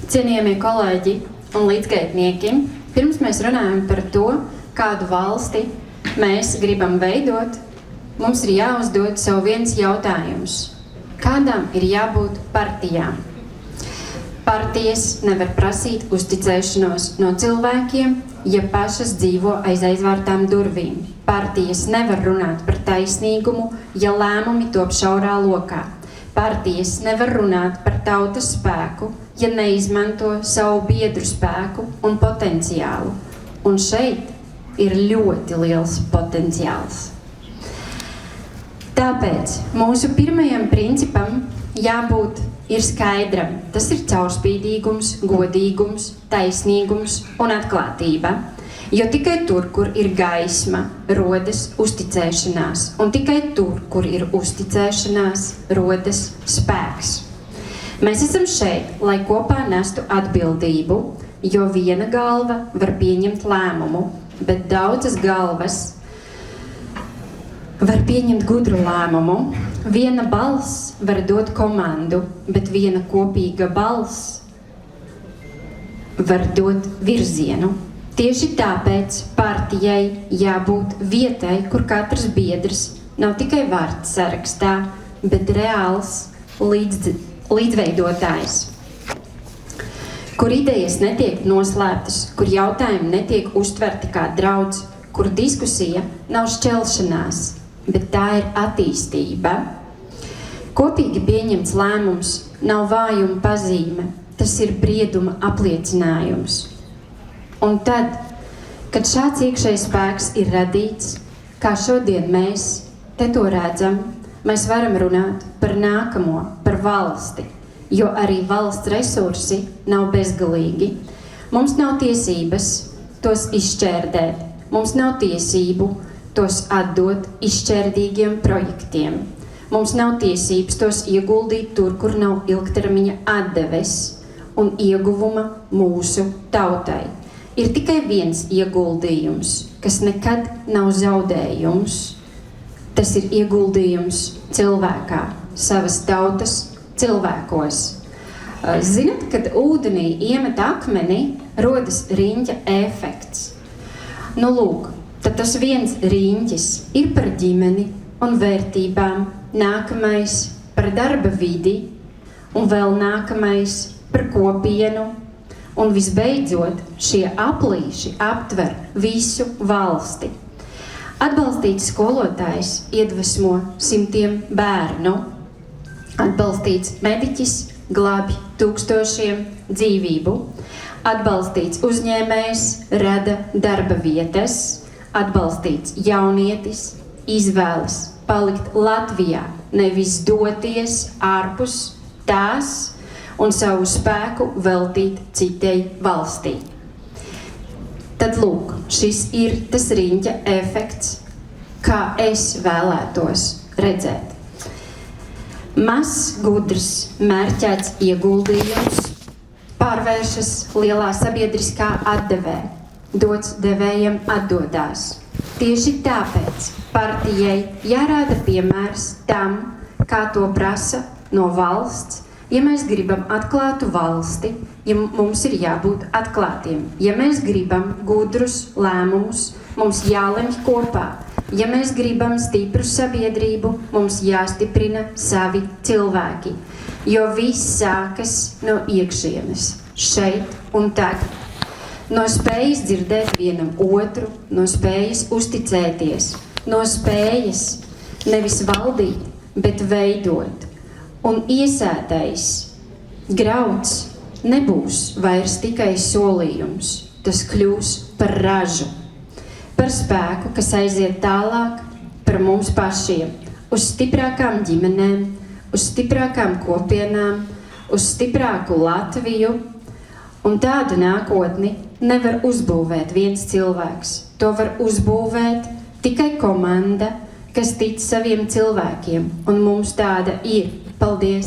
Cienījamie kolēģi un līdzgaitnieki, pirms mēs runājam par to, kādu valsti mēs gribam veidot, mums ir jāuzdod sev viens jautājums. Kādām ir jābūt partijām? Partijas nevar prasīt uzticēšanos no cilvēkiem, ja pašas dzīvo aiz aizvārtām durvīm. Partijas nevar runāt par taisnīgumu, ja lēmumi top šaurā lokā. Partijas nevar runāt par tautas spēku, ja neizmanto savu biedru spēku un potenciālu. Un šeit ir ļoti liels potenciāls. Tāpēc mūsu pirmajam principam ir skaidram. Tas ir caurspīdīgums, godīgums, taisnīgums un atklātība. Jo tikai tur, kur ir gaisma, rodas uzticēšanās. Un tikai tur, kur ir uzticēšanās, rodas spēks. Mēs esam šeit, lai kopā nestu atbildību, jo viena galva var pieņemt lēmumu, bet daudzas galvas var pieņemt gudru lēmumu. Viena balss var dot komandu, bet viena kopīga balss var dot virzienu. Tieši tāpēc partijai jābūt vietai, kur katrs biedrs nav tikai vārds sarakstā, bet reāls līdzveidotājs. Kur idejas netiek noslēptas, kur jautājumi netiek uztverti kā draudz, kur diskusija nav šķelšanās, bet tā ir attīstība. Kopīgi pieņemts lēmums nav vājuma pazīme, tas ir brieduma apliecinājums. Un tad, kad šāds iekšējs spēks ir radīts, kā šodien mēs te to redzam, mēs varam runāt par nākamo, par valsti, jo arī valsts resursi nav bezgalīgi. Mums nav tiesības tos izšķērdēt, mums nav tiesību tos atdot izšķērdīgiem projektiem. Mums nav tiesības tos ieguldīt tur, kur nav ilgtermiņa atdeves un ieguvuma mūsu tautai. Ir tikai viens ieguldījums, kas nekad nav zaudējums. Tas ir ieguldījums cilvēkā, savas tautas cilvēkos. Zinat, kad ūdenī iemet akmeni, rodas riņķa efekts. Nu lūk, tad tas viens riņķis ir par ģimeni un vērtībām, nākamais par darba vidi un vēl nākamais par kopienu. Un visbeidzot, šie aplīši aptver visu valsti. Atbalstīts skolotājs iedvesmo simtiem bērnu. Atbalstīts mediķis glābj tūkstošiem dzīvību. Atbalstīts uzņēmējs rada darba vietas. Atbalstīts jaunietis izvēlas palikt Latvijā, nevis doties ārpus tās un savu spēku veltīt citai valstī. Tad lūk, šis ir tas riņķa efekts, kā es vēlētos redzēt. Mazs, gudrs, mērķēts ieguldījums pārvēršas lielā sabiedriskā atdevē, dots devējiem atdodās. Tieši tāpēc partijai jārāda piemērs tam, kā to prasa no valsts. Ja mēs gribam atklātu valsti, ja mums ir jābūt atklātiem. Ja mēs gribam gudrus lēmumus, mums jālemj kopā. Ja mēs gribam stipru sabiedrību, mums jāstiprina savi cilvēki. Jo viss sākas no iekšienes, šeit un tagad. No spējas dzirdēt vienam otru, no spējas uzticēties, no spējas nevis valdīt, bet veidot. Un iesētais grauds nebūs vairs tikai solījums, tas kļūs par ražu, par spēku, kas aiziet tālāk par mums pašiem, uz stiprākām ģimenēm, uz stiprākām kopienām, uz stiprāku Latviju. Un tādu nākotni nevar uzbūvēt viens cilvēks. To var uzbūvēt tikai komanda, kas tic saviem cilvēkiem, un mums tāda ir. Paldies!